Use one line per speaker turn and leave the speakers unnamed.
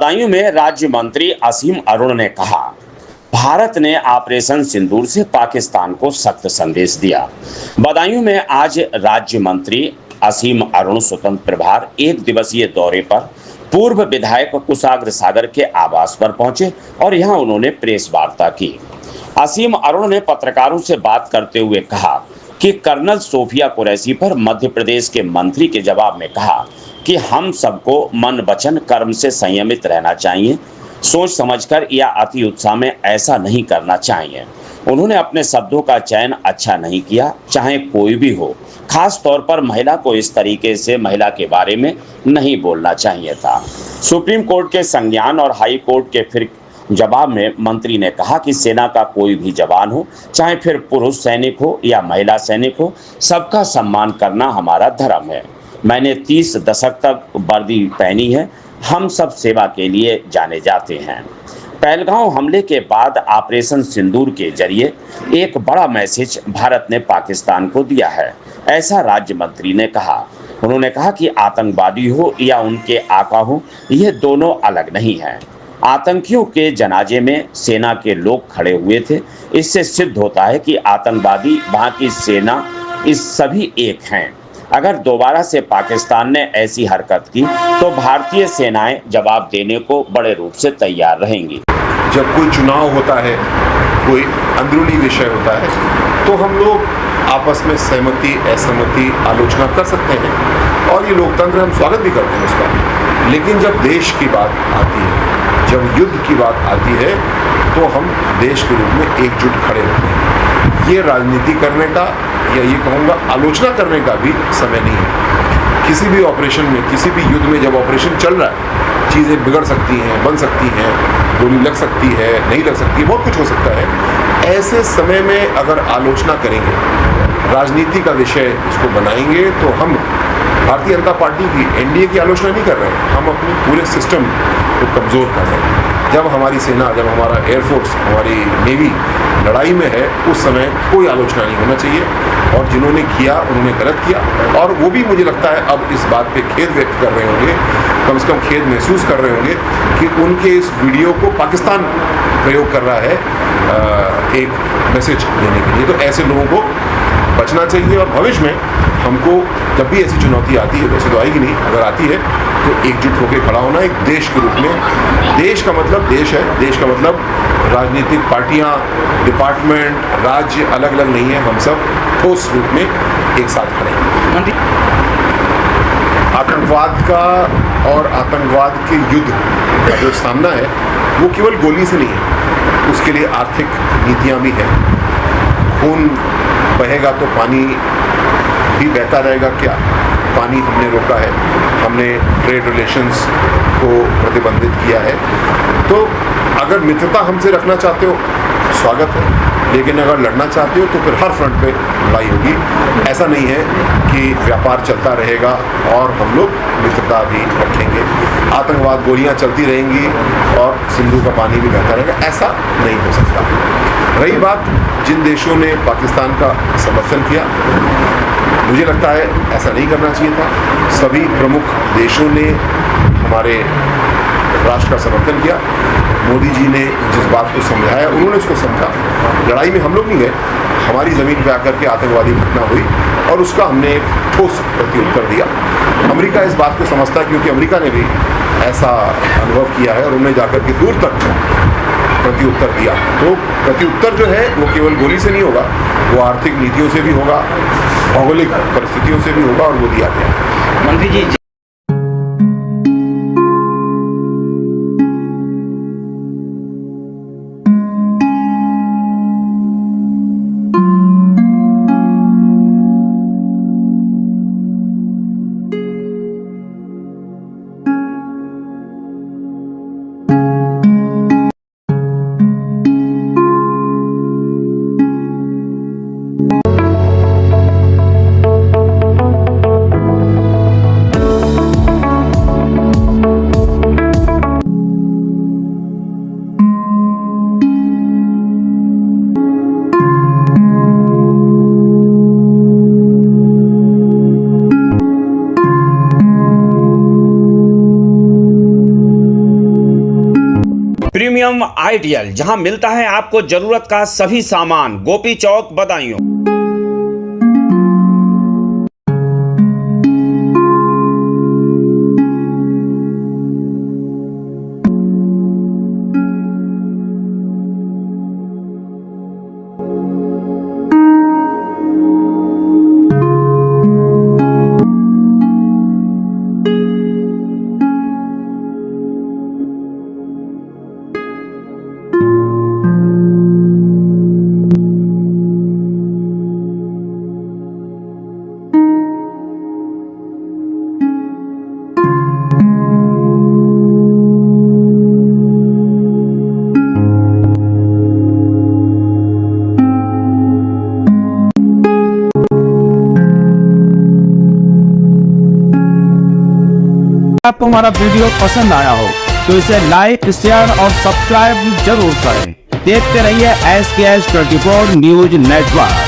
बदायूं में राज्य मंत्री असीम अरुण ने कहा, भारत ने ऑपरेशन सिंदूर से पाकिस्तान को सख्त संदेश दिया। बदायूं में आज राज्य मंत्री असीम अरुण स्वतंत्र प्रभार एक दिवसीय दौरे पर पूर्व विधायक कुशाग्र सागर के आवास पर पहुंचे और यहां उन्होंने प्रेस वार्ता की। असीम अरुण ने पत्रकारों से बात करते हुए कहा कि कर्नल सोफिया कुरैशी पर मध्य प्रदेश के मंत्री के जवाब में कहा कि हम सबको मन वचन कर्म से संयमित रहना चाहिए, सोच समझकर या अति उत्साह में ऐसा नहीं करना चाहिए। उन्होंने अपने शब्दों का चयन अच्छा नहीं किया, चाहे कोई भी हो, खास तौर पर महिला को इस तरीके से महिला के बारे में नहीं बोलना चाहिए था। सुप्रीम कोर्ट के संज्ञान और हाई कोर्ट के फिर जवाब में मंत्री ने कहा कि सेना का कोई भी जवान हो, चाहे फिर पुरुष सैनिक हो या महिला सैनिक हो, सबका सम्मान करना हमारा धर्म है। मैंने 30 दशक तक वर्दी पहनी है, हम सब सेवा के लिए जाने जाते हैं। पहलगांव हमले के बाद ऑपरेशन सिंदूर के जरिए एक बड़ा मैसेज भारत ने पाकिस्तान को दिया है, ऐसा राज्य मंत्री ने कहा। उन्होंने कहा कि आतंकवादी हो या उनके आका हो, ये दोनों अलग नहीं हैं। आतंकियों के जनाजे में सेना के लोग खड़े हुए थे, इससे सिद्ध होता है कि आतंकवादी, वहां की सेना, इस सभी एक हैं। अगर दोबारा से पाकिस्तान ने ऐसी हरकत की तो भारतीय सेनाएं जवाब देने को बड़े रूप से तैयार रहेंगी।
जब कोई चुनाव होता है, कोई अंदरूनी विषय होता है, तो हम लोग आपस में सहमति असहमति आलोचना कर सकते हैं और ये लोकतंत्र, हम स्वागत भी करते हैं उसका। लेकिन जब देश की बात आती है, जब युद्ध की बात आती है, तो हम देश के रूप में एकजुट खड़े होते हैं। ये राजनीति करने का या ये कहूँगा आलोचना करने का भी समय नहीं है। किसी भी ऑपरेशन में, किसी भी युद्ध में जब ऑपरेशन चल रहा है, चीज़ें बिगड़ सकती हैं, बन सकती हैं, गोली लग सकती है, नहीं लग सकती है, बहुत कुछ हो सकता है। ऐसे समय में अगर आलोचना करेंगे, राजनीति का विषय इसको बनाएंगे, तो हम भारतीय जनता पार्टी की, एनडीए की आलोचना नहीं कर रहे हैं, हम अपने पूरे सिस्टम को कमज़ोर कर रहे हैं। जब हमारी सेना, जब हमारा एयरफोर्स, हमारी नेवी लड़ाई में है, उस समय कोई आलोचना नहीं होना चाहिए। और जिन्होंने किया उन्होंने गलत किया, और वो भी मुझे लगता है अब इस बात पे खेद व्यक्त कर रहे होंगे, कम से कम खेद महसूस कर रहे होंगे कि उनके इस वीडियो को पाकिस्तान प्रयोग कर रहा है एक मैसेज देने के लिए। तो ऐसे लोगों को बचना चाहिए और भविष्य में हमको जब भी ऐसी चुनौती आती है, वैसे तो आएगी नहीं, अगर आती है तो एकजुट होकर खड़ा होना एक देश के रूप में। देश का मतलब देश है, देश का मतलब राजनीतिक पार्टियां, डिपार्टमेंट, राज्य अलग अलग नहीं है, हम सब ठोस रूप में एक साथ खड़े हैं। आतंकवाद का और आतंकवाद के युद्ध का जो सामना है वो केवल गोली से नहीं है, उसके लिए आर्थिक नीतियां भी हैं। खून बहेगा तो पानी भी बहता रहेगा क्या? पानी हमने रोका है, हमने ट्रेड रिलेशंस को प्रतिबंधित किया है। तो अगर मित्रता हमसे रखना चाहते हो, स्वागत है, लेकिन अगर लड़ना चाहते हो तो फिर हर फ्रंट पे लड़ाई होगी। ऐसा नहीं है कि व्यापार चलता रहेगा और हम लोग मित्रता भी रखेंगे। आतंकवाद, गोलियां चलती रहेंगी और सिंधु का पानी भी बहता रहेगा, ऐसा नहीं हो सकता। रही बात जिन देशों ने पाकिस्तान का समर्थन किया, मुझे लगता है ऐसा नहीं करना चाहिए था। सभी प्रमुख देशों ने हमारे राष्ट्र का समर्थन किया। मोदी जी ने जिस बात को समझाया, उन्होंने उसको समझा। लड़ाई में हम लोग नहीं गए, हमारी ज़मीन पे आकर के आतंकवादी घटना हुई और उसका हमने एक ठोस प्रत्युत्तर दिया। अमेरिका इस बात को समझता है, क्योंकि अमेरिका ने भी ऐसा अनुभव किया है और उन्होंने जाकर के दूर तक प्रत्युत्तर दिया। तो प्रत्युत्तर जो है वो केवल गोली से नहीं होगा, वो आर्थिक नीतियों से भी होगा, भौगोलिक परिस्थितियों से भी होगा, और वो दिया गया।
मंत्री जी, प्रीमियम आइडियल, जहां मिलता है आपको जरूरत का सभी सामान, गोपी चौक, बदायूं।
आपको हमारा वीडियो पसंद आया हो तो इसे लाइक, शेयर और सब्सक्राइब जरूर करें। देखते रहिए SKS 24 न्यूज नेटवर्क।